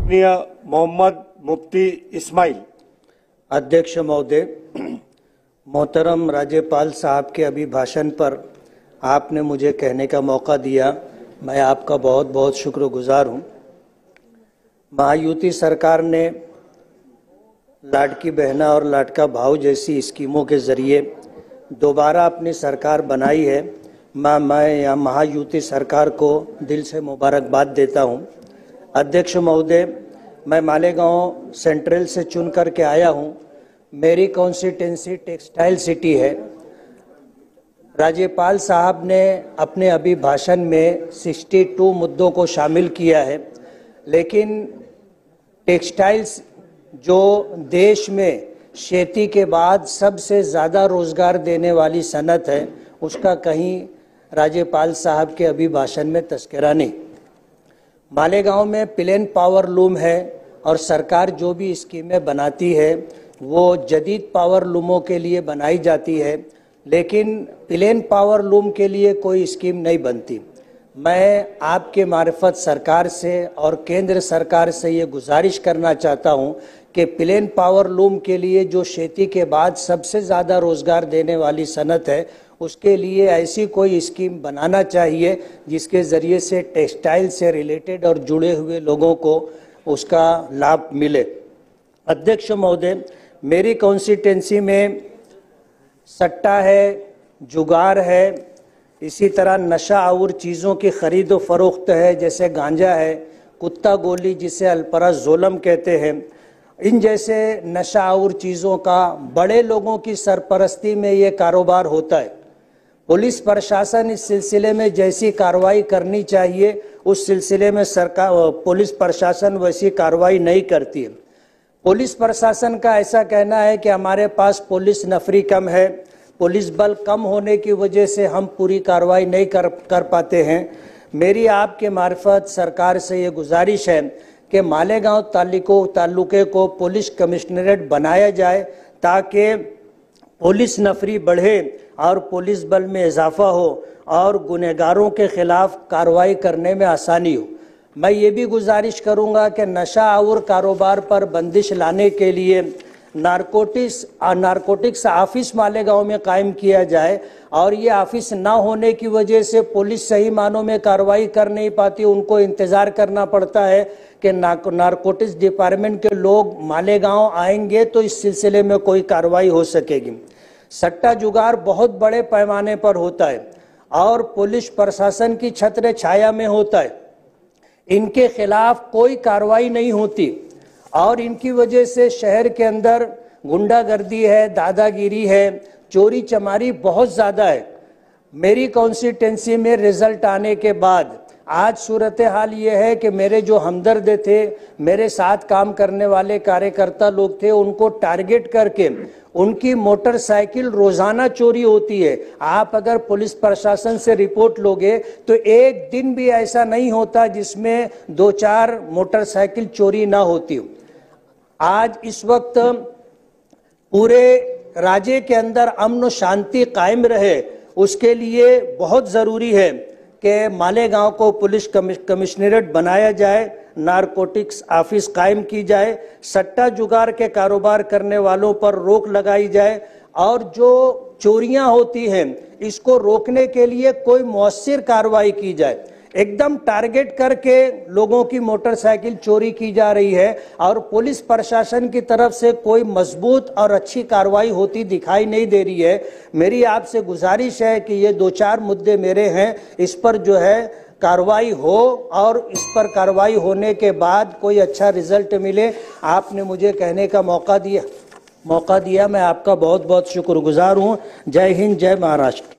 माननीय मोहम्मद मुफ्ती इस्माइल। अध्यक्ष महोदय, मोहतरम राज्यपाल साहब के अभिभाषण पर आपने मुझे कहने का मौका दिया, मैं आपका बहुत बहुत शुक्रगुजार हूँ। महायुति सरकार ने लाडकी बहना और लाडका भाऊ जैसी स्कीमों के जरिए दोबारा अपनी सरकार बनाई है। मैं यहाँ महायुति सरकार को दिल से मुबारकबाद देता हूँ। अध्यक्ष महोदय, मैं मालेगांव सेंट्रल से चुन करके आया हूँ। मेरी कॉन्स्टिट्यूंसी टेक्सटाइल सिटी है। राज्यपाल साहब ने अपने अभिभाषण में 62 मुद्दों को शामिल किया है, लेकिन टेक्सटाइल्स जो देश में खेती के बाद सबसे ज़्यादा रोजगार देने वाली सनत है, उसका कहीं राज्यपाल साहब के अभिभाषण में तस्करा नहीं। मालेगांव में प्लेन पावर लूम है और सरकार जो भी स्कीमें बनाती है वो जदीद पावर लूमों के लिए बनाई जाती है, लेकिन प्लेन पावर लूम के लिए कोई स्कीम नहीं बनती। मैं आपके मार्फत सरकार से और केंद्र सरकार से ये गुजारिश करना चाहता हूँ कि प्लेन पावर लूम के लिए जो खेती के बाद सबसे ज़्यादा रोज़गार देने वाली सनत है, उसके लिए ऐसी कोई स्कीम बनाना चाहिए जिसके ज़रिए से टेक्सटाइल से रिलेटेड और जुड़े हुए लोगों को उसका लाभ मिले। अध्यक्ष महोदय, मेरी कॉन्स्टिट्यूंसी में सट्टा है, जुगार है, इसी तरह नशा और चीज़ों की खरीद व फरोख्त है, जैसे गांजा है, कुत्ता गोली जिसे अल्पराजोलम कहते हैं। इन जैसे नशा और चीज़ों का बड़े लोगों की सरपरस्ती में ये कारोबार होता है। पुलिस प्रशासन इस सिलसिले में जैसी कार्रवाई करनी चाहिए उस सिलसिले में पुलिस प्रशासन वैसी कार्रवाई नहीं करती है। पुलिस प्रशासन का ऐसा कहना है कि हमारे पास पुलिस नफरी कम है, पुलिस बल कम होने की वजह से हम पूरी कार्रवाई नहीं कर पाते हैं। मेरी आपके मार्फत सरकार से ये गुजारिश है कि मालेगांव तालुके को पुलिस कमिश्नरेट बनाया जाए ताकि पुलिस नफरी बढ़े और पुलिस बल में इजाफा हो और गुनहगारों के खिलाफ कार्रवाई करने में आसानी हो। मैं ये भी गुजारिश करूँगा कि नशा और कारोबार पर बंदिश लाने के लिए नारकोटिक्स ऑफिस मालेगांव में कायम किया जाए और ये ऑफिस ना होने की वजह से पुलिस सही मानों में कार्रवाई कर नहीं पाती। उनको इंतज़ार करना पड़ता है कि नारकोटिक्स डिपार्टमेंट के लोग मालेगांव आएंगे तो इस सिलसिले में कोई कार्रवाई हो सकेगी। सट्टा जुगार बहुत बड़े पैमाने पर होता है और पुलिस प्रशासन की छत्र छाया में होता है। इनके खिलाफ कोई कार्रवाई नहीं होती और इनकी वजह से शहर के अंदर गुंडागर्दी है, दादागिरी है, चोरी चमारी बहुत ज़्यादा है। मेरी कॉन्स्टिट्यूंसी में रिजल्ट आने के बाद आज सूरत हाल ये है कि मेरे जो हमदर्द थे, मेरे साथ काम करने वाले कार्यकर्ता लोग थे, उनको टारगेट करके उनकी मोटरसाइकिल रोज़ाना चोरी होती है। आप अगर पुलिस प्रशासन से रिपोर्ट लोगे तो एक दिन भी ऐसा नहीं होता जिसमें 2-4 मोटरसाइकिल चोरी ना होती हो। आज इस वक्त पूरे राज्य के अंदर अमन और शांति कायम रहे, उसके लिए बहुत ज़रूरी है कि मालेगांव को पुलिस कमिश्नरेट बनाया जाए, नारकोटिक्स ऑफिस कायम की जाए, सट्टा जुगार के कारोबार करने वालों पर रोक लगाई जाए और जो चोरियां होती हैं इसको रोकने के लिए कोई मौसर कार्रवाई की जाए। एकदम टारगेट करके लोगों की मोटरसाइकिल चोरी की जा रही है और पुलिस प्रशासन की तरफ से कोई मजबूत और अच्छी कार्रवाई होती दिखाई नहीं दे रही है। मेरी आपसे गुजारिश है कि ये 2-4 मुद्दे मेरे हैं, इस पर जो है कार्रवाई हो और इस पर कार्रवाई होने के बाद कोई अच्छा रिजल्ट मिले। आपने मुझे कहने का मौका दिया, मैं आपका बहुत बहुत शुक्रगुजार हूँ। जय हिंद, जय महाराष्ट्र।